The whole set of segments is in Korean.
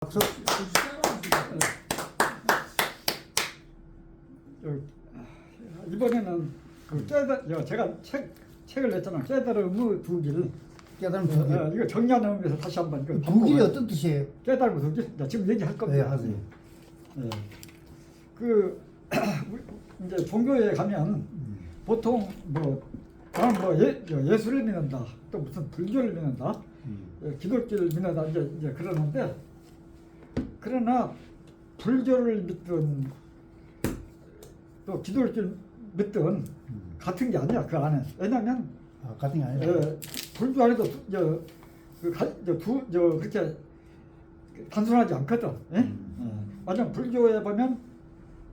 박수. 이번에는 그 제가 책을 냈잖아. 깨달음의 두 길. 깨달음 두 길. 이거 정리하는 의미에서 다시 한번 두 길이 어떤 뜻이에요? 깨달음의 두 길. 지금 얘기할 네, 겁니다. 하세요. 그 이제 종교에 가면 보통 나는 예수를 믿는다, 또 무슨 불교를 믿는다, 기독교를 믿는다 이제 그러는데, 그러나 불교를 믿든 또 기독교를 믿든 같은 게 아니야, 그 안에. 왜냐면 같은 게 아니라. 불교 안에도 그렇게 단순하지 않거든. 맞아. 불교에 보면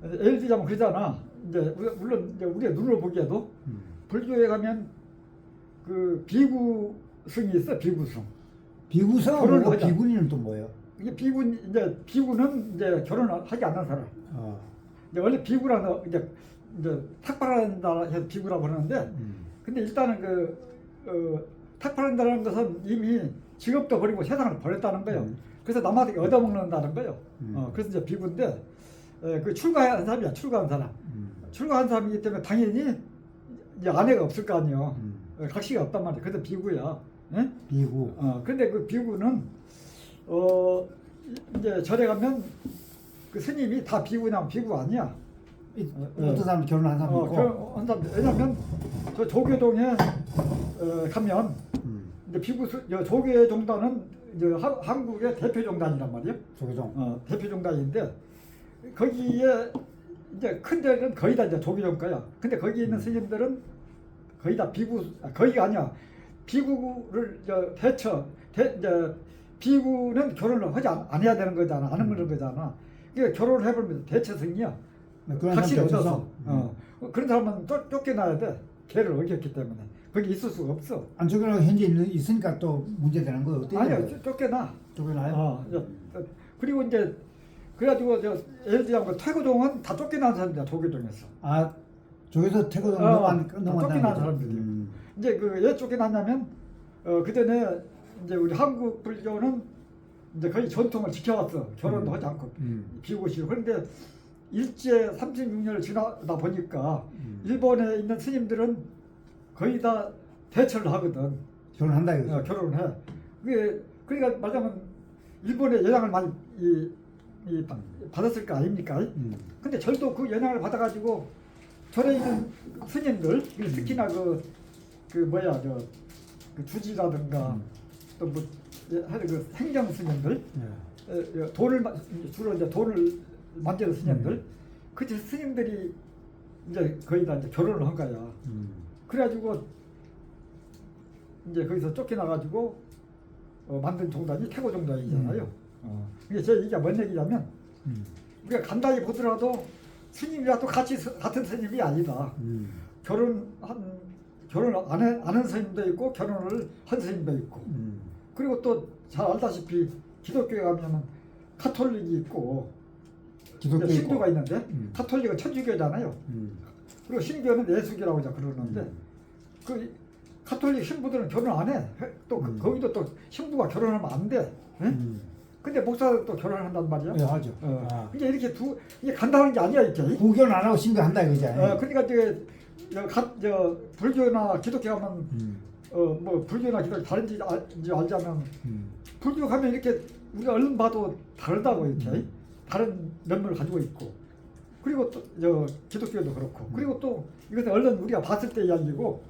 예를 들자면 그러잖아. 물론 우리가 눈으로 보기에도 불교에 가면 그 비구승이 있어. 비구승. 비구성하고 비구니는 또 뭐예요? 이게 비구는 이제 결혼을 하지 않는 사람. 이제 원래 비구라는 이제 탁발한다 해서 비구라고 그러는데, 근데 일단은 탁발한다는 것은 이미 직업도 버리고 세상을 버렸다는 거예요. 그래서 남한테 얻어먹는다는 거예요. 그래서 이제 비구인데, 그 출가한 사람이야. 출가한 사람. 출가한 사람이기 때문에 당연히 이제 아내가 없을 거 아니에요. 각시가 없단 말이야. 그래서 비구야. 예? 비구. 근데 그 비구는 이제 절에 가면 그 스님이 다 비구냐? 비구 아니야. 어떤 사람 결혼한 사람 있고. 왜냐면 저 조계동에 가면 이제 조계 종단은 이제 한국의 대표 종단이란 말이에요. 조계종. 대표 종단인데, 거기에 이제 큰 데는 거의 다 이제 조계종 거야. 근데 거기 있는 스님들은 거의 다 거의가 아니야. 비구를 이제 비구는 결혼을 하지 안 해야 되는 거잖아. 안 하는 거잖아. 그러니까 결혼을 해보면 대체승이야. 각시 없어서. 그런 사람은 쫓겨나야 돼. 걔를 어겼기 때문에. 거기 있을 수가 없어. 안 쫓겨나고 현재 있으니까 또 문제되는 거예요. 어떻게 아니요, 쫓겨나. 쫓겨나요? 그리고 이제 그래가지고 예를 들자면 태고종은 다 쫓겨난 사람이야. 조계종에서. 저기서 태고종 쫓겨난 사람들이. 이제 왜 쫓겨났냐면 그전에 이제 우리 한국 불교는 이제 거의 전통을 지켜왔어. 결혼도 하지 않고 비구시고. 그런데 일제 36년을 지나다 보니까 일본에 있는 스님들은 거의 다 대처를 하거든. 결혼한다 이거죠. 결혼을 해. 그러니까 말하자면 일본의 영향을 많이 받았을 거 아닙니까? 근데 절도 그 영향을 받아가지고 절에 있는 스님들, 특히나 그 주지라든가 또 그 행정 스님들, 주로 이제 돈을 만지는 스님들, 그 스님들이 이제 거의 다 이제 결혼을 한 거야. 그래가지고 이제 거기서 쫓겨나가지고 만든 종단이 태고 종단이잖아요. 이게 제 얘기가 뭔 얘기냐면, 우리가 간단히 보더라도 스님이라도 같은 스님이 아니다. 결혼을 안 한 스님도 있고 결혼을 한 스님도 있고, 그리고 또 잘 알다시피 기독교에 가면은 카톨릭이 있고 신교가 있는데, 카톨릭은 천주교잖아요. 그리고 신교는 예수교라고 그러는데, 그 카톨릭 신부들은 결혼 안 해. 또 거기도 또 신부가 결혼하면 안 돼. 근데 목사도 또 결혼을 한단 말이야. 네, 하죠. 이게 이렇게 이게 간단한 게 아니야, 이게. 구결 안 하고 신고한다 이거지. 그러니까 이제 불교나 기독교 가면 불교나 기독교 다른지 알자면, 불교 가면 이렇게 우리가 얼른 봐도 다르다고, 이렇게 다른 면모를 가지고 있고, 그리고 또 기독교도 그렇고, 그리고 또 이것은 얼른 우리가 봤을 때 이야기고,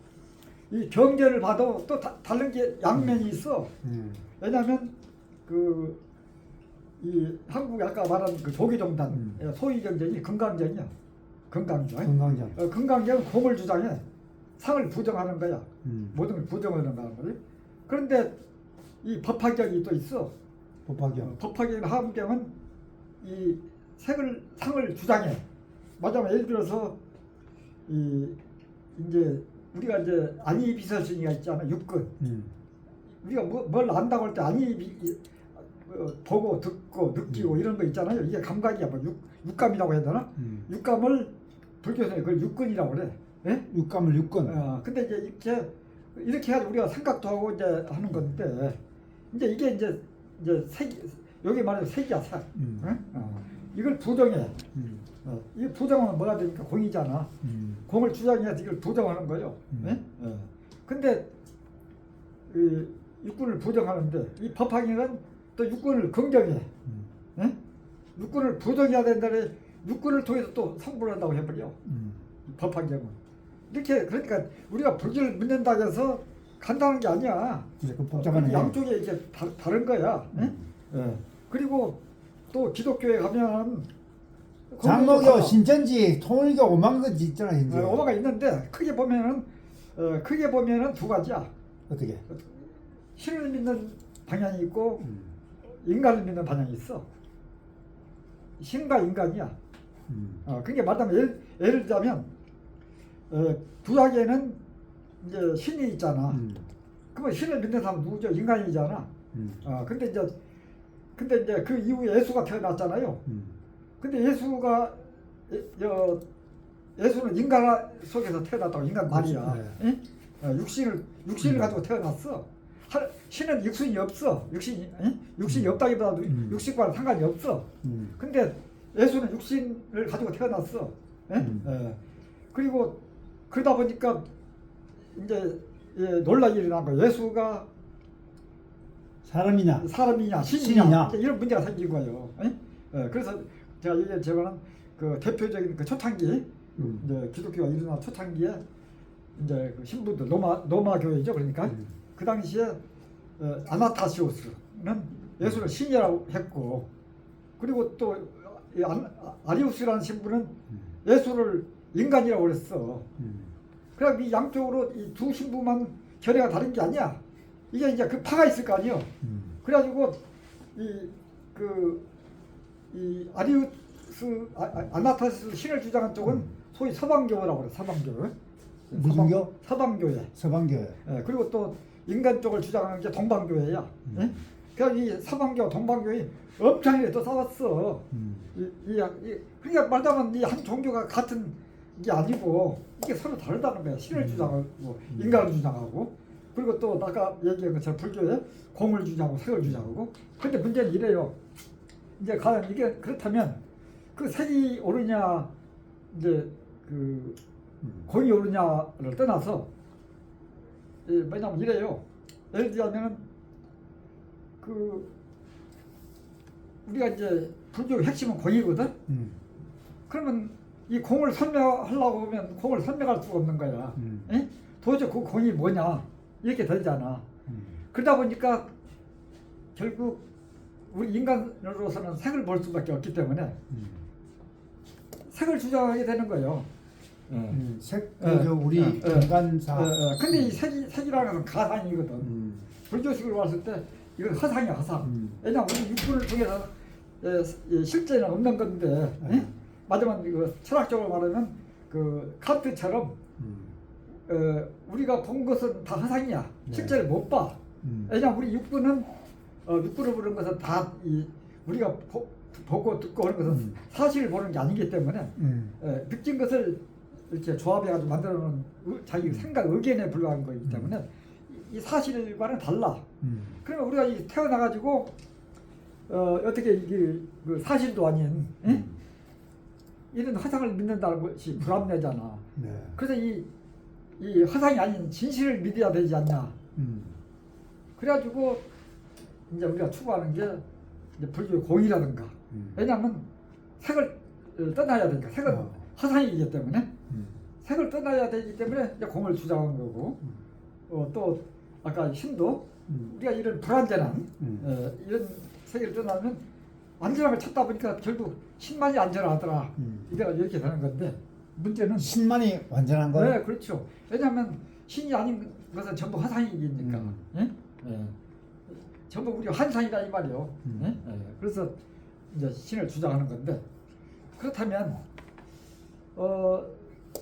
이 경제를 봐도 또 다른 게 양면이 있어. 왜냐하면 이 한국이 아까 말한 그 조계종단 소위 경쟁이 금강경이야. 금강경. 금강경은 공을 주장해. 상을 부정하는 거야. 모든 걸 부정하는 거야. 그런데 이 법화경이 또 있어. 법화경 하음경은 이 상을 주장해. 맞아요. 예를 들어서 이제 우리가 이제 안이비설신이가 있잖아. 육근. 우리가 뭘 안다고 할 때 보고 듣고 느끼고 이런 거 있잖아요. 이게 감각이야. 육감이라고 해야 되나? 육감을 불교에서는 그걸 육근이라고 그래. 예? 육감을 육근. 근데 이제 이렇게 해가지고 우리가 생각도 하고 이제 하는 건데, 이제 이게 이제 여기 말하면 색이야 색. 응? 이걸 부정해. 이 부정하면 뭐가 되니까 공이잖아. 공을 주장해서 이걸 부정하는 거예요. 네? 근데 이 육군을 부정하는데 이 법학에는 또 육군을 긍정해. 네? 육군을 부정해야 된다는 육군을 통해서 또 성불을 한다고 해버려. 법학경은 이렇게 그러니까 우리가 불교를 믿는다고 해서 간단한 게 아니야. 그 복잡한 양쪽에 이게 다른 거야. 그리고 또 기독교에 가면 장로교, 신천지, 통일교 오만 가지 있잖아 현재. 오마가 있는데 크게 보면은 두 가지야. 어떻게? 신을 믿는 방향이 있고 인간을 믿는 방향이 있어. 신과 인간이야. 그게 말하자면 예를 들자면 구약에는 이제 신이 있잖아. 그러면 신을 믿는 사람은 누구죠? 인간이잖아. 근데 이제 그 이후에 예수가 태어났잖아요. 근데 예수는 인간 속에서 태어났다고. 인간 말이야. 네. 육신을 가지고 태어났어. 신은 육신이 없어. 육신이 없다기보다도 육신과는 상관이 없어. 근데 예수는 육신을 가지고 태어났어. 그리고 그러다 보니까 이제 논란이 일어난 거야. 예수가 사람이냐 신이냐 이런 문제가 생긴 거예요. 그래서 제가 얘기했지만 그 대표적인 그 초창기 이제 기독교가 일어난 초창기에 이제 그 신부들 로마 교회죠. 그러니까 그 당시에 아나타시오스는 예수를 신이라고 했고, 그리고 또 아리우스라는 신부는 예수를 인간이라고 그랬어. 그럼 이 양쪽으로 이 두 신부만 견해가 다른 게 아니야. 이게 이제 그 파가 있을 거 아니에요. 그래가지고 이 아리우스 아나타시오스 신을 주장한 쪽은 소위 서방교라고 그래. 서방교. 무슨 교? 서방교회. 서방교회. 그리고 또 인간 쪽을 주장하는 게 동방교회야. 그러니까 이 서방교, 동방교회 엄청나게 또 싸웠어. 그러니까 말하자면 이 한 종교가 같은 게 아니고 이게 서로 다르다는 거야. 신을 주장하고 인간을 주장하고, 그리고 또 아까 얘기한 것처럼 불교에 공을 주장하고 색을 주장하고. 근데 문제는 이래요. 이제 과연 이게 그렇다면 그 색이 옳으냐 이제 그 공이 옳으냐를 떠나서 왜냐면 이래요. 예를 들자면은 그 우리가 이제 불교 핵심은 공이거든. 그러면 이 공을 설명하려고 하면 공을 설명할 수가 없는 거야. 도대체 그 공이 뭐냐 이렇게 되잖아. 그러다 보니까 결국 우리 인간으로서는 색을 볼 수밖에 없기 때문에 색을 주장하게 되는 거예요. 우리 인간사. 근데 이 색이라는 것은 가상이거든. 불교식으로 봤을 때 이건 허상이야, 허상. 왜냐하면 우리 육군을 통해서 실제는 없는 건데, 맞으면 이거 철학적으로 말하면 그 칸트처럼 우리가 본 것은 다 허상이야. 실제를 못 봐. 왜냐하면 우리 육군을 보는 것은 다 우리가 보고 듣고 하는 것은 사실을 보는 게 아니기 때문에 느낀 것을 이렇게 조합해가지고 만들어놓은 자기 생각, 의견에 불과한 거기 때문에 이 사실과는 달라. 그러면 우리가 태어나가지고 어떻게 이게 그 사실도 아닌 이런 허상을 믿는다는 것이 불합리하잖아. 그래서 이 허상이 아닌 진실을 믿어야 되지 않냐. 그래가지고 이제 우리가 추구하는 게 이제 불교의 공이라든가. 왜냐하면 색을 떠나야 되니까. 색은 허상이기 때문에 색을 떠나야 되기 때문에 이제 공을 주장한 거고, 또 아까 신도 우리가 이런 불완전한 이런 세계를 떠나면 안전함을 찾다 보니까 결국 신만이 안전하더라. 이렇게 되는 건데, 문제는 신만이 완전한 거예요? 네, 그렇죠. 왜냐하면 신이 아닌 것은 전부 허상이니까. 전부 우리 환상이다 이 말이요. 그래서 이제 신을 주장하는 건데, 그렇다면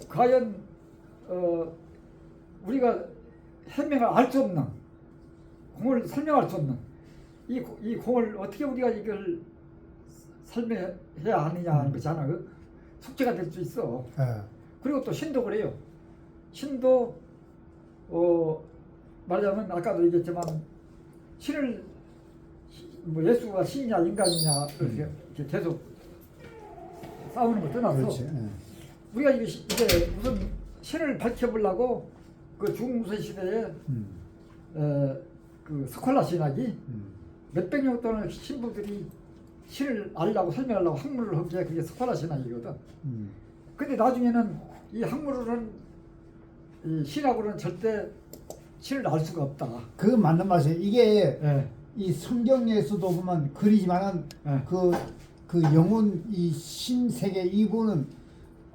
과연 우리가 해명을 알 수 없는 공을 설명할 수 없는 이 공을 어떻게 우리가 이걸 설명해야 하느냐 하는 것이 하나 숙제가 될 수 있어. 그리고 또 신도 그래요. 신도 말하자면 아까도 얘기했지만 신을 뭐 예수가 신이냐 인간이냐 이렇게 계속 싸우는 걸 떠나서 그렇지. 예. 우리가 이제 무슨 신을 밝혀보려고 그 중세 시대에 그 스콜라 신학이 몇백 년 동안 신부들이 신을 알려고 설명하려고 학문을 한 게 그게 스콜라 신학이거든. 근데 나중에는 이 학문으로는 이 신학으로는 절대 신을 알 수가 없다. 그 맞는 말이에요. 이게 예. 이 성경에서도 보면 그리지만은 예. 그 영혼 이 신세계 이분은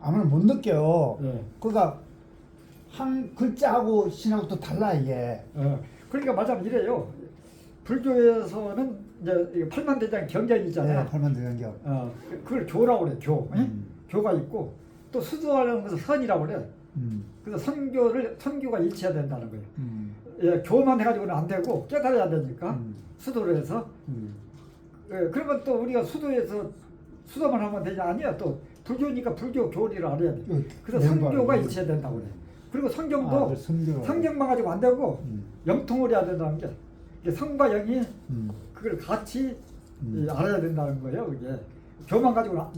아무나 못 느껴요. 예. 그러니까 한 글자하고 신하고 또 달라 이게. 그러니까 말하자면 이래요. 불교에서는 이제 팔만대장 경전이 있잖아요. 팔만대장경. 그걸 교라고 그래. 교. 교가 있고 또 수도하려는 것을 선이라고 그래. 그래서 선교가 일치해야 된다는 거예요. 예, 교만 해가지고는 안 되고 깨달아야 되니까 수도를 해서. 예, 그러면 또 우리가 수도만 하면 되냐? 아니야. 또 불교니까 불교 교리를 알아야 돼. 그래서 선교가 일치해야 된다고 그래. 그리고 성경도 성경만 가지고 안 되고 영통을 해야 된다는 게 이게 성과 영이 그걸 같이 알아야 된다는 거예요. 그게 교만 가지고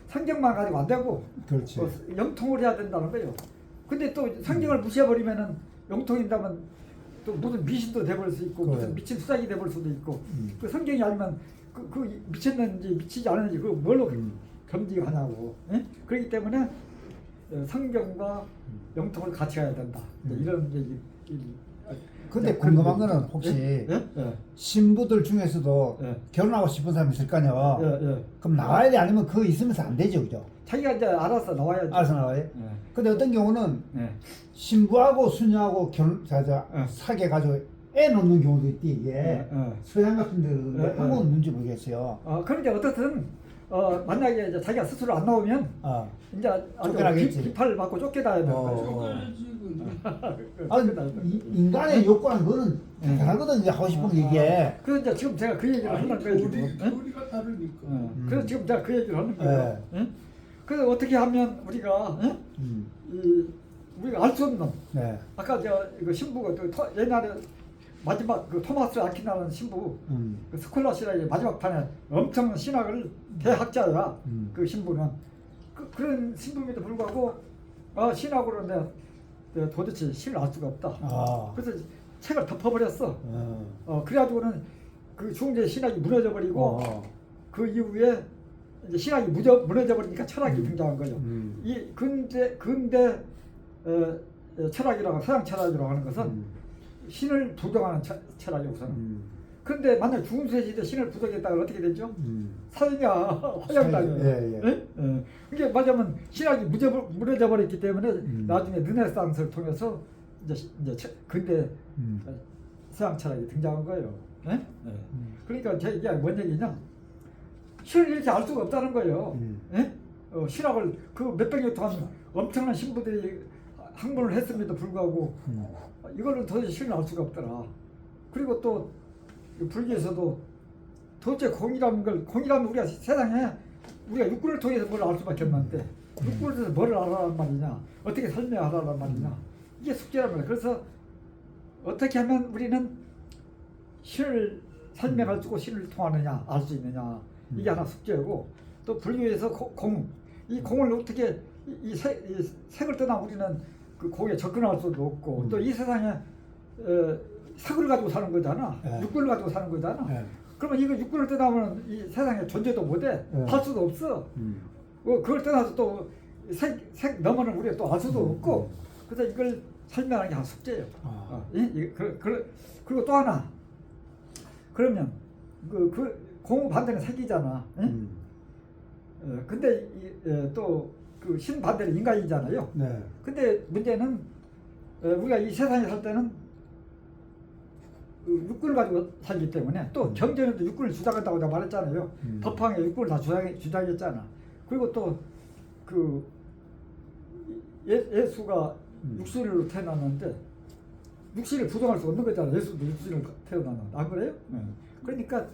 성경만 가지고 안 되고 그렇지. 영통을 해야 된다는 거예요. 근데 또 성경을 무시해버리면은 영통인다면 또 무슨 미신도 돼버릴 수 있고 무슨 미친 수작이 돼버릴 수도 있고 그 성경이 아니면 그 미쳤는지 미치지 않았는지 그 뭘로 겸직하냐고. 예? 그렇기 때문에 성경과 영통을 같이 가야 된다. 이런 얘기. 근데 궁금한 거는 혹시 신부들 중에서도 결혼하고 싶은 사람이 있을 거 아니야. 그럼 나와야 돼 아니면 그거 있으면서 안 되죠, 그죠? 자기가 이제 알아서 나와야지. 알아서 나와요. 근데 어떤 경우는 신부하고 수녀하고 사귀어 가지고 애 놓는 경우도 있대 이게. 서양 같은 데는 한국 있는지 모르겠어요. 그런데 어떻든 만약에 이제 자기가 스스로 안 나오면 이제 아주 비판을 받고 쫓겨나야 되는 거죠. 인간의 욕구는 그거는 대단하거든 이제 하고 싶은 게 이게. 그래서 이제 지금 제가 그 얘기를 하는 거예요. 교리가 다르니까. 그래서 지금 제가 그 얘기를 하는 거예요. 그래서 어떻게 하면 우리가 우리가 알 수 없는 아까 이거 신부가 또 옛날에 마지막 그 토마스 아퀴나라는 신부 그 스콜라 신학의 마지막 판에 엄청난 신학을 대학자야. 그 신부는 그런 신부임에도 불구하고 신학으로 내가 도대체 신을 알 수가 없다. 그래서 책을 덮어버렸어. 그래가지고는 그 중세 신학이 무너져 버리고 그 이후에 이제 신학이 무너져 버리니까 철학이 등장한 거예요. 이 근대 철학이라고 서양 철학이라고 하는 것은 신을 부정하는 철학이 우선. 그런데 만약 중세 시대 신을 부정했다가 어떻게 되죠? 사형이야, 화형당해요. 이게 맞으면 신학이 무너져 버렸기 때문에 나중에 르네상스를 통해서 이제 근대 서양 철학이 등장한 거예요. 그러니까 제 얘기가 뭔 얘기냐? 신을 이렇게 알 수가 없다는 거예요. 신학을 그 몇백 년 동안 엄청난 신부들이 학문을 했음에도 불구하고 이거는 도대체 신을 알 수가 없더라. 그리고 또 불교에서도 도대체 공이라면 우리가 세상에 우리가 육군을 통해서 뭘 알 수밖에 없는데 육군을 통해서 뭘 알아란 말이냐, 어떻게 설명하라는 말이냐, 이게 숙제란 말이야. 그래서 어떻게 하면 우리는 신을 설명할 수 있고 신을 통하느냐, 알 수 있느냐, 이게 하나 숙제고, 또 불교에서 이 공을 어떻게 이 색을 떠나 우리는 그 공에 접근할 수도 없고 또 이 세상에 색을 가지고 사는 거잖아. 육군을 가지고 사는 거잖아. 그러면 이거 육군을 떠나면 이 세상에 존재도 못해. 할 수도 없어. 그걸 떠나서 또 색 넘어는 우리가 또 알 수도 없고. 그래서 이걸 설명하는 게 한 숙제예요. 그리고 또 하나. 그러면 그 공 반대는 색이잖아. 근데 또 그 신 반대는 인간이잖아요. 근데 문제는 우리가 이 세상에 살 때는 육군을 가지고 살기 때문에 또 경전에도 육군을 주장한다고 내가 말했잖아요. 법황에 육군을 다 주장했잖아. 그리고 또 그 예수가 육신으로 태어났는데 육신을 부정할 수 없는 거잖아. 예수도 육신으로 태어났는데 안 그래요? 그러니까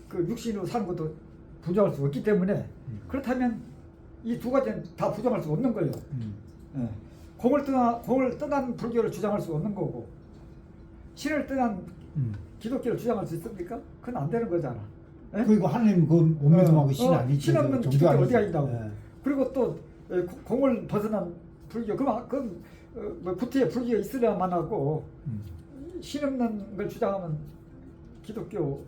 그 육신으로 사는 것도 부정할 수 없기 때문에 그렇다면 이 두 가지는 다 부정할 수 없는 거예요. 공을 떠난 불교를 주장할 수 없는 거고 신을 떠난 기독교를 주장할 수 있습니까? 그건 안 되는 거잖아. 예? 그리고 하나님 그못 믿음하고 신 아니지. 신 없는 종교 기독교 아니지. 어디가 있다고. 예. 그리고 또 공을 벗어난 불교 그건 뭐 구태에 불교가 있으려만 하고 신 없는 걸 주장하면 기독교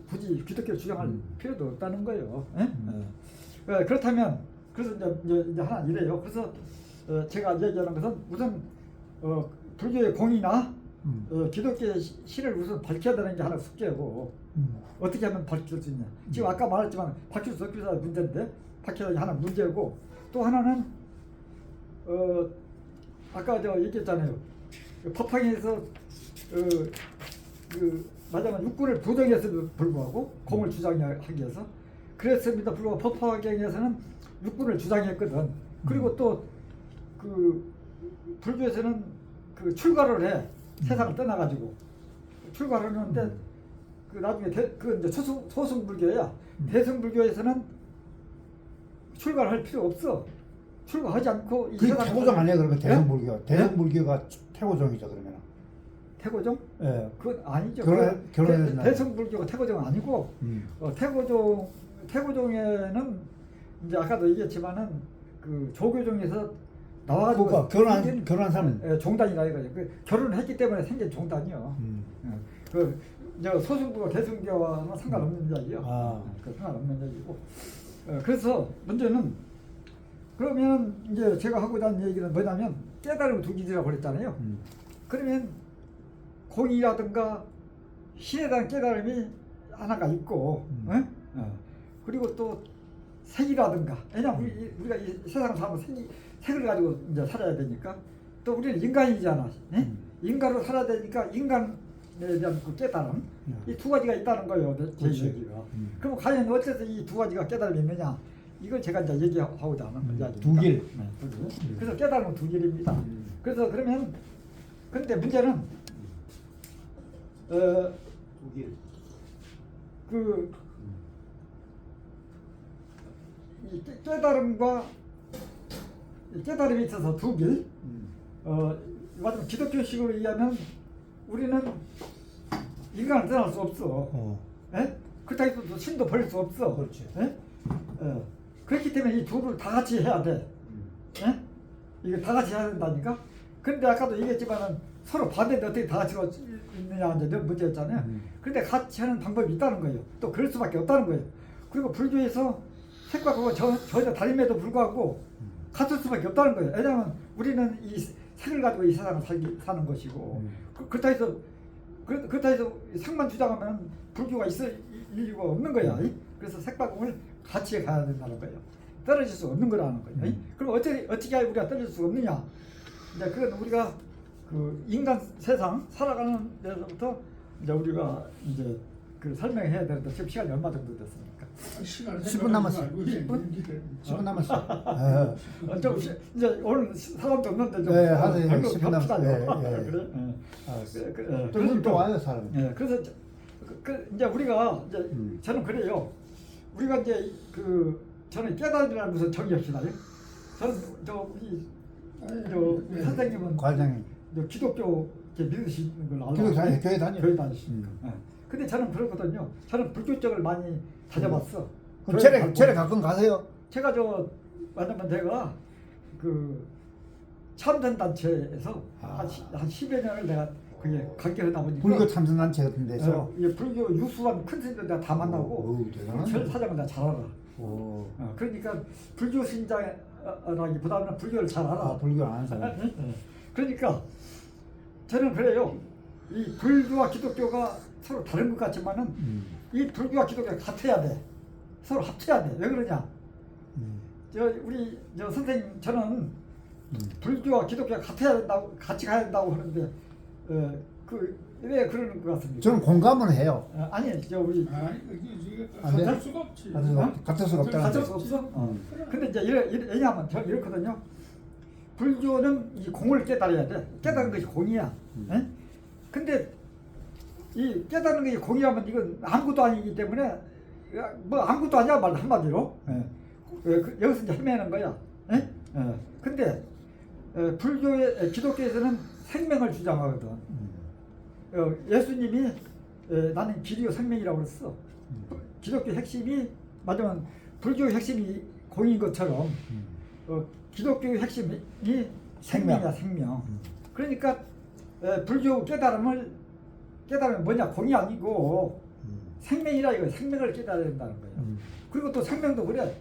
굳이 기독교를 주장할 필요도 없다는 거예요. 예? 그렇다면 그래서 이제 하나 이래요. 그래서 제가 얘기하는 것은 우선 불교의 공이나 기독교의 신을 우선 밝혀야 되는 게 하나 숙제고 어떻게 하면 밝힐 수 있냐. 지금 아까 말했지만 밝힐 수 없기가 문제인데 밝혀야 되는 게 하나 문제고 또 하나는 아까 저 얘기했잖아요. 법황에서 말하자면 육군을 부정해서도 불구하고 공을 주장하기 위해서 그랬습니다. 불구하고 법화경에서는 육군을 주장했거든. 그리고 또 그 불교에서는 그 출가를 해 세상을 떠나가지고 출가를 하는데 그 나중에 그 이제 소승 불교야. 대승 불교에서는 출가를 할 필요 없어. 출가하지 않고 이 그게 세상을 태고종 아니에요? 그러면 예? 대성불교. 대성불교가 태고종이죠 그러면. 태고종? 예. 그건 아니죠. 결혼했나요? 대승불교가 태고종은 아니고 태고종에는 이제 아까도 얘기했지만은 그 조교종에서 나와가지고 그러니까 결혼한 사람은 예, 종단이라 이거죠. 그 결혼을 했기 때문에 생긴 종단이요. 그 이제 소승부가 대승교와는 상관없는 이야기요. 그 상관없는 이야기고. 그래서 문제는 그러면 이제 제가 하고자 하는 얘기는 뭐냐면 깨달음 두 길이라고 그랬잖아요. 그러면 공이라든가 신에 대한 깨달음이 하나가 있고, 그리고 또 색이라든가, 왜냐면 우리가 이 세상을 살면 색을 가지고 이제 살아야 되니까, 또 우리는 인간이잖아. 인간으로 살아야 되니까 인간에 대한 그 깨달음, 이 두 가지가 있다는 거예요. 제 얘기가. 그럼 과연 어째서 이 두 가지가 깨달음이 있느냐? 이걸 제가 이제 얘기하고자 하는 이야기입니다. 두 길. 그래서 깨달음은 두 길입니다. 그래서 그러면 근데 문제는 두 길. 이 깨달음과 이 깨달음이 있어서 두 길. 맞으면 기독교식으로 얘기하면 우리는 인간을 떠날 수 없어. 그렇다고 해서 신도 버릴 수 없어. 그렇지. 그렇기 때문에 이 둘을 다 같이 해야 돼. 이거 다 같이 해야 된다니까. 그런데 아까도 얘기했지만은 서로 반대인데 어떻게 다 같이 할 수 있느냐 이제 문제였잖아요. 그런데 같이 하는 방법이 있다는 거예요. 또 그럴 수밖에 없다는 거예요. 그리고 불교에서 색과 그거 전혀 다름에도 불구하고 같을 수밖에 없다는 거예요. 왜냐하면 우리는 이 색을 가지고 이 세상을 사는 것이고 그렇다 해서 색만 주장하면 불교가 있을 이유가 없는 거야. 그래서 색과 공을 같이 가야 된다는 거예요. 떨어질 수 없는 거라는 거예요. 그럼 어떻게 우리가 떨어질 수 없느냐? 이제 그건 우리가 그 인간 세상 살아가는 데서부터 이제 우리가 이제 그 설명해야 되는데 지금 시간이 얼마 정도 됐습니까? 10분 남았어. 10분 남았어. 좀 이제 오늘 사람도 없는데 좀 하세요. 별로 10분 남았어. 벽수다요. 그래? 또 와요 사람. 그래서 이제 우리가 이제 저는 그래요. 우리가 이제 저는 깨달음이라는 것을 정의합시다요. 저는 우리 선생님은 과장님. 기독교 믿으시는 걸 알고 교회 다니시니까. 근데 저는 그렇거든요. 저는 불교 쪽을 많이 다녀봤어. 그럼 체례 가끔 가세요? 제가 왜냐면 내가 그 참전 단체에서 한 10여 년을 내가 그게 관계하다 보니까 불교 참선단체 같은 데서 불교 유수한 큰 스님들 내가 다 만나고 절 사장을 내가 잘 알아. 그러니까 불교 신자라기보다는 불교를 잘 알아. 불교 아는 사람. 그러니까 저는 그래요. 이 불교와 기독교가 서로 다른 것 같지만은 이 불교와 기독교가 같아야 돼. 서로 합쳐야 돼. 왜 그러냐? 우리 선생님 저는 불교와 기독교가 같아야 된다고 같이 가야 된다고 하는데 왜 그러는 것 같습니까? 저는 공감을 해요. 아니 우리 같을 수가 없지. 같을 수가 없다. 같을 수 없어. 근데 이제 왜냐하면 저 이렇거든요. 불교는 이 공을 깨달아야 돼. 깨달은 것이 공이야. 근데 이 깨달은 것이 공이라면 이건 아무것도 아니기 때문에 뭐 아무것도 아니야 말 한마디로. 여기서 이제 헤매는 거야. 근데 기독교에서는 생명을 주장하거든. 예수님이 나는 길이요 생명이라고 그랬어. 기독교 핵심이 맞으면 불교 핵심이 공인 것처럼 기독교 핵심이 생명이야 생명. 그러니까 불교 깨달음이 뭐냐 공이 아니고 생명이라 이거 생명을 깨달아야 된다는 거예요. 그리고 또 생명도 그래.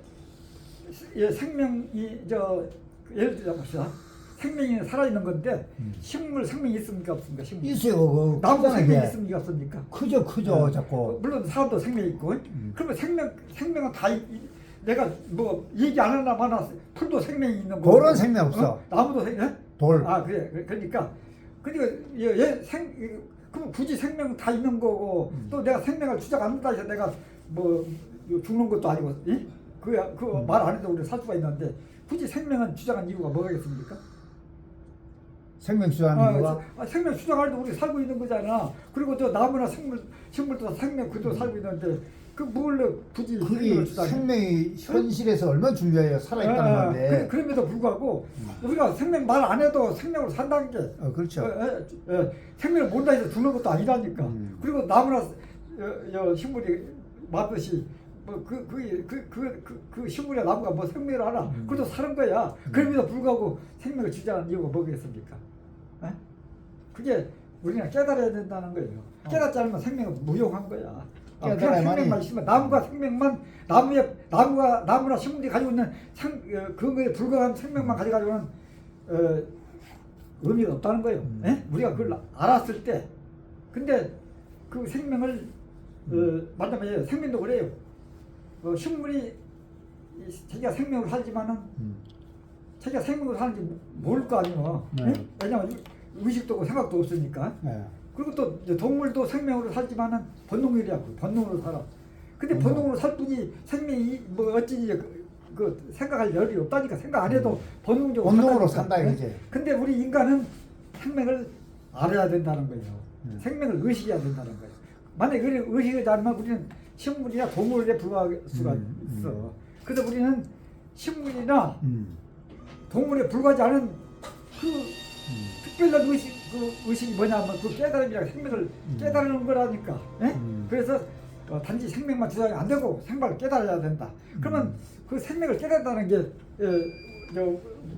생명이 예를 들자 봅시다. 생명이 살아있는 건데 식물 생명이 있습니까 없습니까? 식물. 있어요. 나무도 생명이 크잖아요. 있습니까 없습니까? 크죠 자꾸. 물론 사람도 생명이 있고. 그러면 생명은 다 내가 뭐 얘기 안 하나 마나 풀도 생명이 있는 거고. 돌은 생명 없어. 나무도 생명. 돌. 아 그래. 그러니까 그럼 굳이 생명 다 있는 거고 또 내가 생명을 주장 안 한다 해서 내가 뭐 죽는 것도 아니고 그거 말 안 해도 우리 살 수가 있는데 굳이 생명은 주장한 이유가 뭐겠습니까? 생명 주장하는 이유가 생명 주장할 때 우리 살고 있는 거잖아. 그리고 저 나무나 식물도 생명 그도 살고 있는데 그 뭘 굳이 생명을 그게 주장해? 생명이 현실에서 얼마나 중요해요. 살아있다는 건데. 그럼에도 불구하고 우리가 생명 말 안 해도 생명으로 산다는 게 그렇죠. 생명을 못다 해서 죽는 것도 아니라니까. 그리고 나무나 식물이 맞듯이 그 식물이나 나무가 뭐 생명을 하나 그것도 사는 거야. 그럼에도 불구하고 생명을 주장하는 이유가 뭐겠습니까? 그게 우리가 깨달아야 된다는 거예요. 깨닫지 않으면 생명은 무용한 거야. 그냥 생명만 있으면 나무가 생명만 나무나 식물이 가지고 있는 그거에 불과한 생명만 가져가지고는 의미가 없다는 거예요. 우리가 그걸 알았을 때 근데 그 생명을 말하자면 생명도 그래요. 식물이 자기가 생명을 살지만은 자기가 생명을 사는지 모를 거 아니에요. 왜냐면 의식도 없고 생각도 없으니까. 그리고 또 동물도 생명으로 살지만은 본능이라고 본능으로 살아. 근데 본능으로 살 뿐이 생명이 뭐 어찌지 그 생각할 여력이 없다니까. 생각 안 해도 본능으로 산다 이거지. 근데 우리 인간은 생명을 알아야 된다는 거예요. 생명을 의식해야 된다는 거예요. 만약에 의식하지 않으면 우리는 식물이나 동물에 불과할 수가 있어. 그래서 우리는 식물이나 동물에 불과하지 않은 그 특별한 의식이 뭐냐면 그 깨달음이라 생명을 깨달는 거라니까. 그래서 단지 생명만 주장이 안 되고 생명을 깨달아야 된다. 그러면 그 생명을 깨달다는 게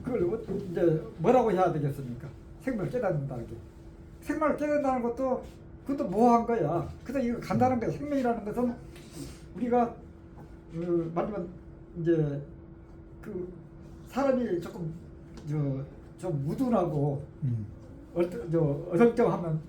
그걸 이제 뭐라고 해야 되겠습니까? 생명을 깨닫는다는 게. 생명을 깨닫는다는 것도 그것도 모호한 거야. 그래서 이거 간단한 거야. 생명이라는 것은 우리가 말하면 이제 그 사람이 조금 좀 무둔하고 어정쩡하면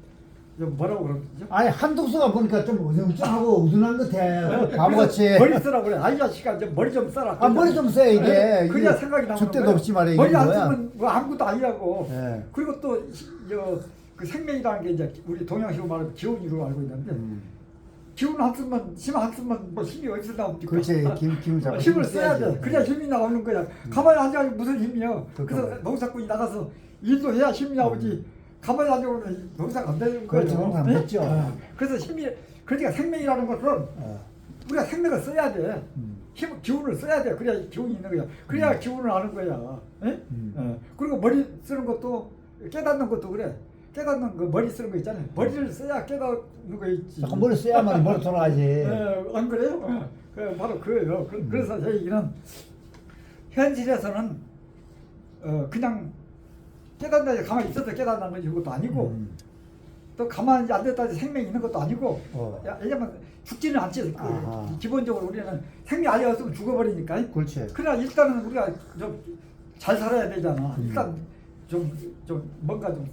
좀 뭐라고 그러죠? 아니 한독수가 보니까 좀 어정쩡하고 우둔한 것 같아. 바보같이. 머리 쓰라고 그래. 아이 자식아 좀 머리 좀 써라. 머리 좀 써 이게. 그래야 생각이 나오는 줏대도 거야. 없이 말이야. 머리 안 뭐야. 쓰면 뭐 아무것도 아니라고. 네. 그리고 또 그 생명이라는 게 이제 우리 동양식으로 말하면 기운으로 알고 있는데 기운 안 쓰면 힘 안 쓰면 뭐 힘이 어디서 나옵니까? 그렇지. 기운 잡아. 힘을 써야 돼. 그래야 힘이 나오는 거야. 가만히 앉아가지고 무슨 힘이야. 그래서 농사꾼이 나가서 일도 해야 힘이 나오지. 가만히 앉아오면 농사가 안 되는 거예요. 그렇죠. 농사 안 됐죠. 그래서 그러니까 생명이라는 것은 우리가 생명을 써야 돼. 기운을 써야 돼. 그래야 기운이 있는 거야. 그래야 기운을 아는 거야. 그리고 머리 쓰는 것도 깨닫는 것도 그래. 깨닫는 거 머리 쓰는 거 있잖아요. 머리를 써야 깨닫는 거 있지. 잠깐 머리 써야만 머리 돌아가지. 안 그래요? 바로 그래요. 그래서 제 얘기는 현실에서는 그냥 깨닫는다 해서 가만히 있어서 깨닫는 것도 아니고 또 가만히 안 됐다 해서 생명이 있는 것도 아니고 왜냐면 죽지는 않지. 기본적으로 우리는 생명이 아예 없으면 죽어버리니까. 그렇지. 그러나 일단은 우리가 좀 잘 살아야 되잖아. 일단 좀 뭔가 좀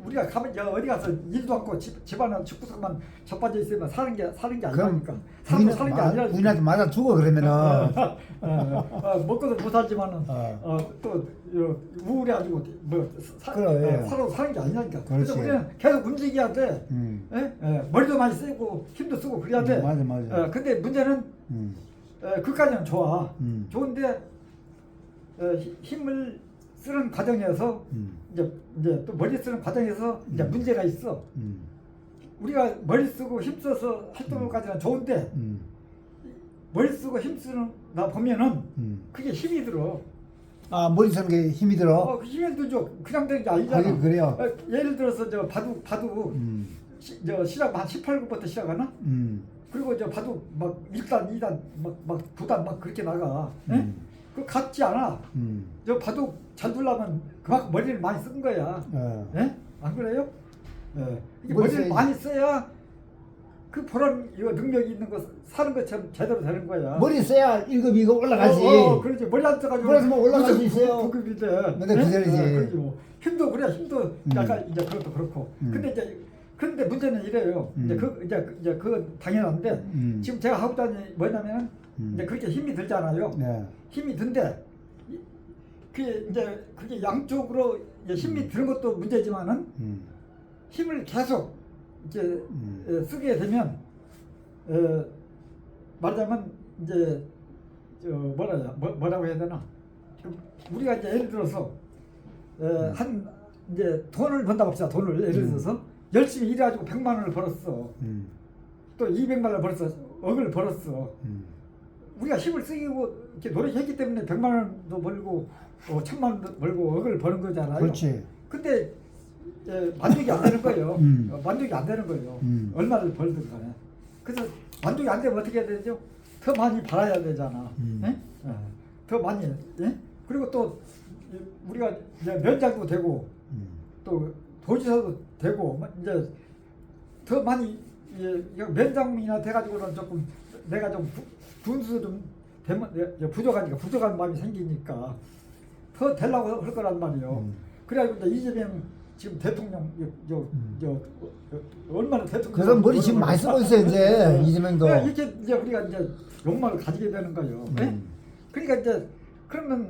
우리가 가만히 어디 가서 일도 않고 집안에 집구석만 접빠져 있으면 사는 게 아니니까. 사는 게 아니라. 부인한테 맞아 죽어 그러면은. 먹고도 못 살지만은 또 우울해가지고 서로 사는 게 아니라니까. 그래서 우리는 계속 움직여야 돼. 머리도 많이 쓰고 힘도 쓰고 그래야 돼. 맞아. 근데 문제는 그까지는 좋아. 좋은데 힘을 쓰는 과정에서 이제 또 머리 쓰는 과정에서 이제 문제가 있어. 우리가 머리 쓰고 힘 써서 활동까지는 좋은데 머리 쓰고 힘 쓰는 나 보면은 그게 힘이 들어. 아 머리 쓰는 게 힘이 들어. 그 힘이 들죠. 그냥 되는 게 아니잖아. 그래요. 예를 들어서 저 바둑 저 시작 한 18급부터 시작하나? 그리고 저 바둑 막 1단, 2단, 막 9단 막 그렇게 나가. 예? 그 같지 않아. 저 바둑 잘 두려면 그만큼 머리를 많이 쓴 거야. 예? 안 그래요? 예. 이게 머리를 많이 써야 그 보람, 이거 능력이 있는 거 사는 것처럼 제대로 되는 거야. 머리 써야 1급 2급 올라가지. 그렇지. 머리 안 써가지고. 머리 쓰면 올라갈 수 있어요. 부급이 돼. 근데 그 자리지. 그러지 뭐. 힘도 그래. 힘도 약간 이제 그것도 그렇고. 근데 문제는 이래요. 이제 그건 당연한데 지금 제가 하고 다니 뭐냐면 이제 그렇게 힘이 들잖아요. 네. 힘이 든데 그게 양쪽으로 이제 힘이 드는 것도 문제지만은 힘을 계속 이제 쓰게 되면 말하자면 이제 뭐라고 해야 되나? 우리가 이제 예를 들어서 한 이제 돈을 번다 봅시다. 돈을 예를 들어서 열심히 일해가지고 100만 원을 벌었어. 또 200만 원을 벌었어. 억을 벌었어. 우리가 힘을 쓰고 이렇게 노력했기 때문에 100만 원도 벌고 1000만 원도 벌고 억을 버는 거잖아요. 그렇지. 근데 만족이 안 되는 거예요. 만족이 안 되는 거예요. 얼마를 벌든 간에. 그래서 만족이 안 되면 어떻게 해야 되죠? 더 많이 벌어야 되잖아. 예? 더 많이. 예? 그리고 또 우리가 이제 면장도 되고 또 도지사도 되고 이제 더 많이 면장이나 돼가지고는 조금 내가 좀 분수 좀 되면 부족하니까 부족한 마음이 생기니까 더 되려고 할 거란 말이에요. 그래가지고 이제 이재명 지금 대통령 얼마나 대통령 그래서 머리 지금 많이 쓰고 있어요 이제 이재명도. 이렇게 이제 우리가 이제 욕망을 가지게 되는 거예요. 네? 그러니까 이제 그러면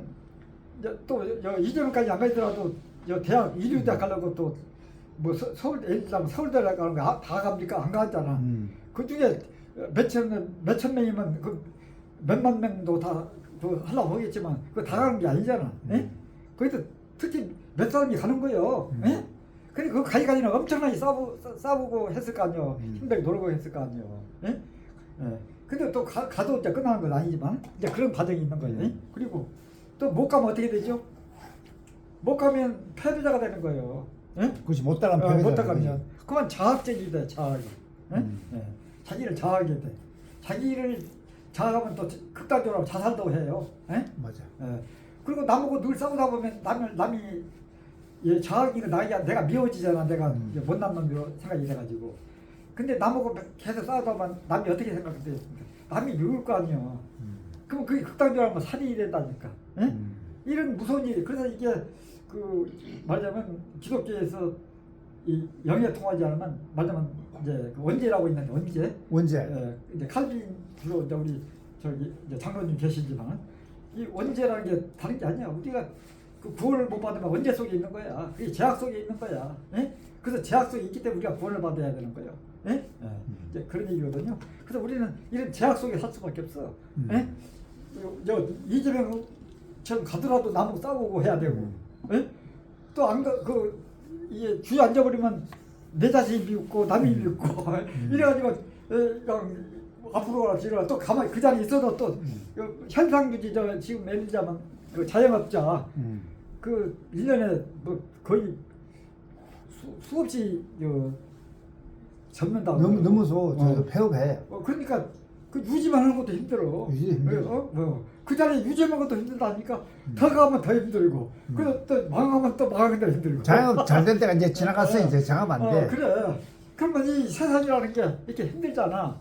이제 또 이재명까지 안 가더라도 대학 이류대학 가려고 또 뭐 서울대 가는 거 다 갑니까? 안 가잖아. 그 중에 몇천 명이면 그 몇만 명도 다 하려고 하겠지만 그거 다 가는 게 아니잖아. 예? 거기도 특히 몇 사람이 가는 거예요. 예? 그러니까 그 가기까지는 엄청나게 싸우고 했을 거 아니에요. 힘들게 노력을 했을 거 아니에요. 예? 예. 근데 또 가도 이제 끝나는 건 아니지만 이제 그런 과정이 있는 거예요. 예? 그리고 또 못 가면 어떻게 되죠? 못 가면 패배자가 되는 거예요. 예? 그렇지 못 따라가면 패배자. 못 따라가면 그만 자학적이 돼. 자학이. 예? 예. 자기를 자학하게 돼. 자기를 자학하면 또 극단적으로 자살도 해요. 예? 맞아. 예. 그리고 남하고 늘 싸우다 보면 남이 자학이 내가 미워지잖아. 내가 못난 놈으로 생각이 돼가지고. 근데 남하고 계속 싸우다 보면 남이 어떻게 생각하겠습니까? 남이 미울 거 아니에요. 그럼 그게 극단적으로 하면 살인이 된다니까. 예? 이런 무서운 일이. 그래서 이게 말하자면 기독교에서 이 영에 통하지 않으면 말하자면 이제 그 원죄라고 있는데 원죄. 예, 이제 칼빈 주로 이제 우리 이제 장로님 계시지만 이 원죄라는 게 다른 게 아니야. 우리가 그 구원을 못 받으면 원죄 속에 있는 거야. 그게 죄악 속에 있는 거야. 예? 그래서 죄악 속에 있기 때문에 우리가 구원을 받아야 되는 거예요. 예? 예. 이제 그런 얘기거든요. 그래서 우리는 이런 죄악 속에 살 수밖에 없어. 예? 이재명처럼 가더라도 나무 싸우고 해야 되고. 예? 또 안 가, 이게 주에 앉아버리면 내 자신이 미웃고 남이 미웃고 이래가지고 그냥 앞으로 가라 뒤로 가라 또 가만히 그 자리에 있어도 또 현상주지 지금 예를 들자면 그 자영업자 그 1년에 뭐 거의 수없이 접는다고 너무 저 폐업해. 그러니까 그 유지만 하는 것도 힘들어. 유지 힘들어. 그 자리에 유지하는 것도 힘들다니까 더 가면 더 힘들고 그리고 또 망하면 또 망하기도 힘들고. 장업 잘 된 때가 이제 지나갔어. 이제 장업 안 돼. 그래. 그러면 이 세상이라는 게 이렇게 힘들잖아.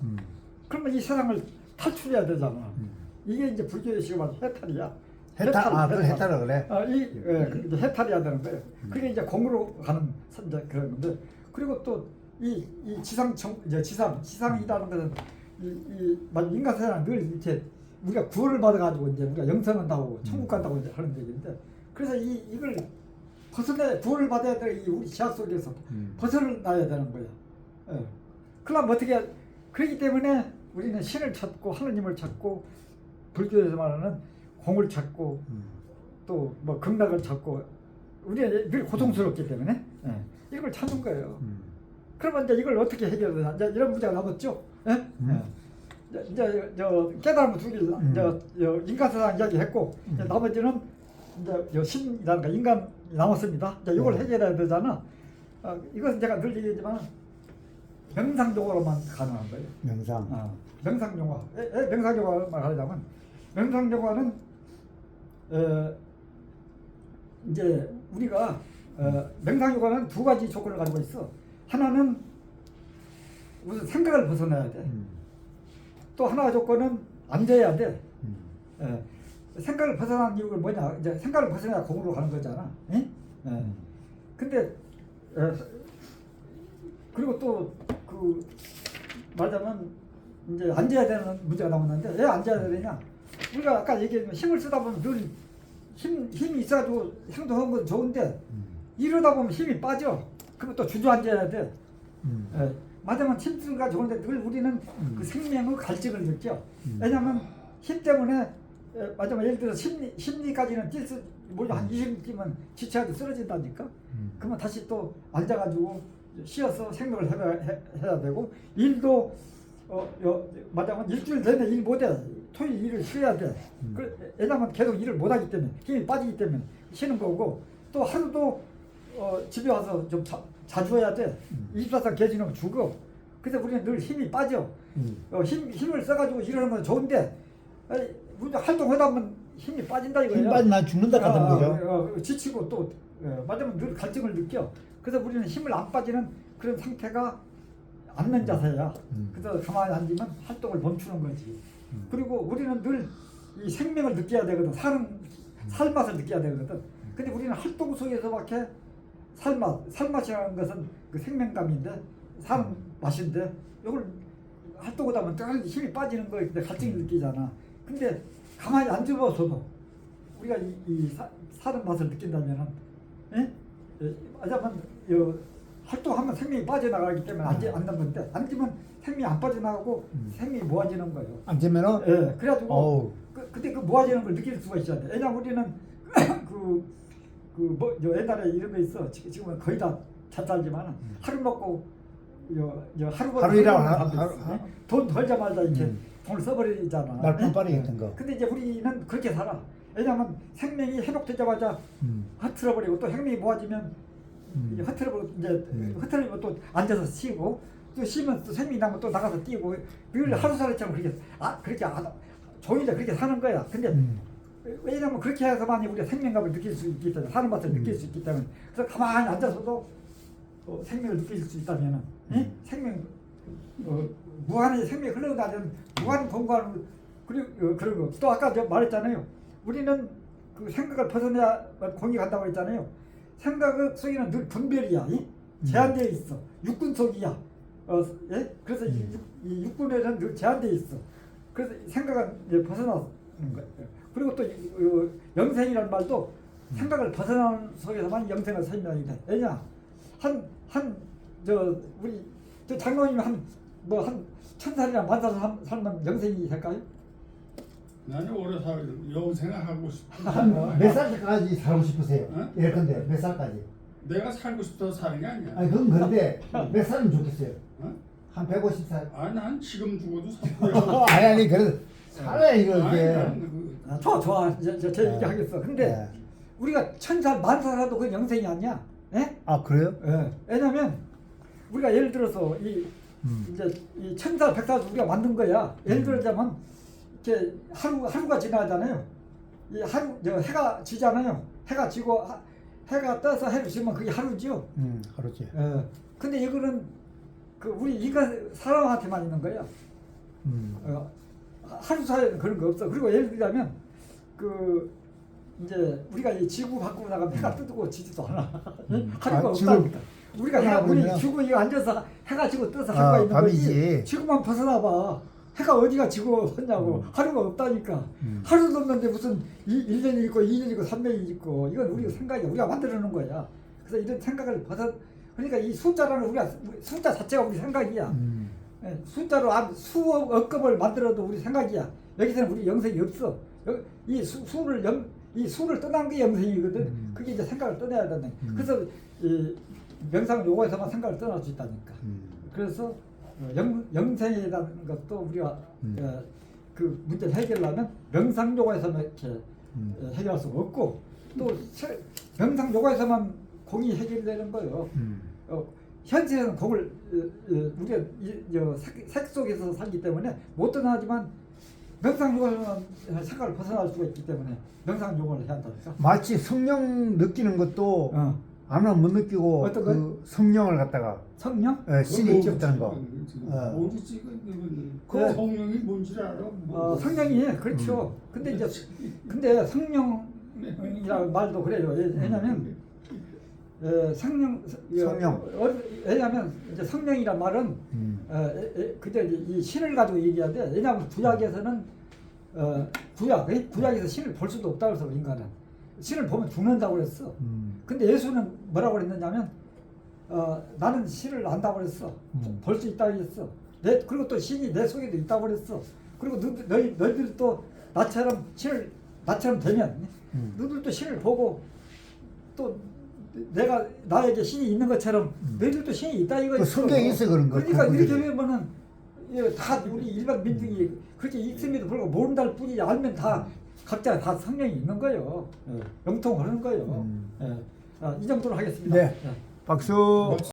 그러면 이 세상을 탈출해야 되잖아. 이게 이제 불교의 지금 해탈이야. 해탈. 그걸 해탈을 그래. 이제 해탈해야 되는 거예요. 그게 이제 공으로 가는 이제 그런 건데. 그리고 또 이 지상이라는 것은 인간 세상은 늘 이렇게 우리가 구원을 받아가지고 이제 우리가 영생한다고 천국 간다고 이제 하는 얘기인데, 그래서 이걸 구원을 받아야 될 이 우리 지하 속에서 벗어나야 되는 거야. 예. 그러면 어떻게? 그렇기 때문에 우리는 신을 찾고 하느님을 찾고 불교에서 말하는 공을 찾고 또 뭐 극락을 찾고 우리는 늘 고통스럽기 때문에 이걸 찾는 거예요. 그러면 이제 이걸 어떻게 해결하냐? 이제 이런 문제가 남았죠. 예? 이제 깨달음을 두 개, 인간 세상 이야기했고 나머지는 이제 요 신이라는 거 인간이 나왔습니다. 이제 이걸 해결해야 되잖아. 이것은 제가 늘 얘기하지만 명상적으로만 가능한 거예요. 명상. 명상요가. 명상요가만 하려면 명상요가는 이제 우리가 명상요가는 두 가지 조건을 가지고 있어. 하나는 우선 생각을 벗어나야 돼. 또 하나 조건은 앉아야 돼. 생각을 벗어나는 이유가 뭐냐? 이제 생각을 벗어나야 공으로 가는 거잖아. 근데 그리고 또 그 말하자면 이제 앉아야 되는 문제가 나오는데 왜 앉아야 되느냐? 우리가 아까 얘기했지만 힘을 쓰다 보면 늘 힘이 있어가지고 행동하는 건 좋은데 이러다 보면 힘이 빠져. 그러면 또 주저앉아야 돼. 맞으면 힘쓰기가 좋은데 늘 우리는 그 생명의 갈증을 느껴. 왜냐하면 힘 때문에 맞으면 예를 들어 심리까지는 한 20분 뛰면 지쳐가지고 쓰러진다니까. 그러면 다시 또 앉아가지고 쉬어서 생각을 해야 되고 일도 맞으면 일주일 내내 일 못해. 토요일 일을 쉬어야 돼. 왜냐하면 계속 일을 못하기 때문에 힘이 빠지기 때문에 쉬는 거고 또 하루도 집에 와서 좀 자주 해야 돼. 24시간 계시면 죽어. 그래서 우리는 늘 힘이 빠져. 힘을 써가지고 이러는 건 좋은데 우리가 활동하다 보면 힘이 빠진다 이거예요. 힘 빠지면 죽는다 같은 거죠. 지치고 또 맞으면 늘 갈증을 느껴. 그래서 우리는 힘을 안 빠지는 그런 상태가 앉는 자세야. 그래서 가만히 앉으면 활동을 멈추는 거지. 그리고 우리는 늘 이 생명을 느껴야 되거든. 살맛을 느껴야 되거든. 근데 우리는 활동 속에서밖에 살맛이라는 것은 그 생명감인데 사는 맛인데 이걸 활동하다 보면 또 힘이 빠지는 거에 갈증이 느끼잖아. 근데 가만히 앉아서도 우리가 이 사는 맛을 느낀다면은, 하자면 활동하면 생명이 빠져나가기 때문에 앉는 건데 앉으면 생명이 안 빠져나가고 생명이 모아지는 거예요. 앉으면은. 그래가지고 그때 그 모아지는 걸 느낄 수가 있어야 돼. 왜냐면 우리는 옛날에 이런 거 있어. 지금은 거의 다 잘 살지만 하루 먹고 하루 일하고 돈 벌자마자 이렇게 돈을 써버리잖아. 날품 빠르게 거. 근데 이제 우리는 그렇게 살아. 왜냐하면 생명이 회복되자마자 흐트러버리고 또 생명이 모아지면 흐트러버리고 이제 흐트러지면 또 앉아서 쉬고 또 쉬면 또 생명이 나면 또 나가서 뛰고 늘 하루살이처럼 그렇게 종일에 그렇게 사는 거야. 근데 왜냐하면 그렇게 해서만이 우리가 생명감을 느낄 수 있기 때문에 사는 맛을 느낄 수 있기 때문에 그래서 가만히 앉아서도 생명을 느낄 수 있다면은 생명 무한의 생명이 흘러나가는 무한 공간을 그리고 또 아까 저 말했잖아요. 우리는 그 생각을 벗어내야 공이 간다고 했잖아요. 생각 속에는 늘 분별이야. 제한되어 있어. 육군 속이야. 그래서 이 육군에는 늘 제한되어 있어. 그래서 생각은 이제 벗어나는 거예요. 그리고 또 영생이라는 말도 생각을 벗어나는 속에서만 영생을 설명이 돼. 왜냐? 우리 장로님이 한 1000살이나 10,000살 살면 영생이 될까요? 나는 오래 영생을 하고 싶어. 몇 살까지 살고 싶으세요? 어? 예컨대 몇 살까지? 내가 살고 싶어서 사는 게 아니야. 아니 그건 그런데 몇 살은 좋겠어요? 어? 한 150살? 아니 난 지금 죽어도 살고요. 아니 그래도 살아야 이거 이게. 좋아. 제 얘기하겠어. 근데 우리가 1000살, 10,000살 살아도 그건 영생이 아니야. 아 그래요? 왜냐면 우리가 예를 들어서 이제 이 1000살, 100살 우리가 만든 거야. 예를 들자면 이렇게 하루가 지나잖아요. 이 해가 지잖아요. 해가 지고 해가 떠서 해를 지면 그게 하루지요. 하루지. 근데 이거는 우리 인간 사람한테만 있는 거야. 하루 사이에는 그런 거 없어. 그리고 예를 들자면 이제 우리가 이 지구 밖으로 나가면 해가 뜨고 지지도 않아. 하루가 없다니까. 우리 지구 이거 앉아서 해가 지고 떠서 하루가 있는 거지. 지구만 벗어나 봐. 해가 어디가 지고 했냐고. 하루가 없다니까. 하루도 없는데 무슨 1년이 있고 2년이 있고 3년이 있고 이건 우리 생각이야. 우리가 만들어 놓은 거야. 그래서 이런 생각을 그러니까 이 숫자라는 숫자 자체가 우리 생각이야. 숫자로 수억급을 만들어도 우리 생각이야. 여기서는 우리 영생이 없어. 이 수를 떠난 게 영생이거든. 그게 이제 생각을 떠나야 된다. 그래서 이 명상 요가에서만 생각을 떠날 수 있다니까. 그래서 영생이라는 것도 우리가 그 문제를 해결하면 명상 요가에서만 이렇게 해결할 수가 없고 또 명상 요가에서만 공이 해결되는 거예요. 현세에는 공을 우리가 색 속에서 살기 때문에 못 떠나지만 명상 요가에서는 생각을 벗어날 수가 있기 때문에 명상 요가를 해야 한다니까. 마치 성령 느끼는 것도 안 하면 못 느끼고 어떤 그 거요? 성령을 갖다가 성령? 신이 있었다는 거. 모르지 그 네. 성령이 뭔지 알아? 성령이 그렇죠. 근데 이제 성령이라는 말도 그래요. 왜냐하면 성령. 왜냐하면 이제 성령이란 말은 그때 이 신을 가지고 얘기해야 돼. 왜냐하면 구약에서는 구약에서 신을 볼 수도 없다고 해서 인간은 신을 보면 죽는다고 그랬어. 근데 예수는 뭐라고 그랬느냐면 나는 신을 안다고 그랬어. 볼 수 있다고 그랬어. 그리고 또 신이 내 속에도 있다고 그랬어. 그리고 너희들도 나처럼 되면 너희들도 신을 보고 또 내가 나에게 신이 있는 것처럼 너희들도 신이 있다 이거. 그 성경에 있어 그런 거. 그러니까 이렇게 되면은 다 우리 일반 민중이 그렇게 있음에도 불구하고 모른다를 뿐이지 알면 다 각자 다 성령이 있는 거예요. 영통하는 거예요. 이 정도로 하겠습니다. 네. 박수.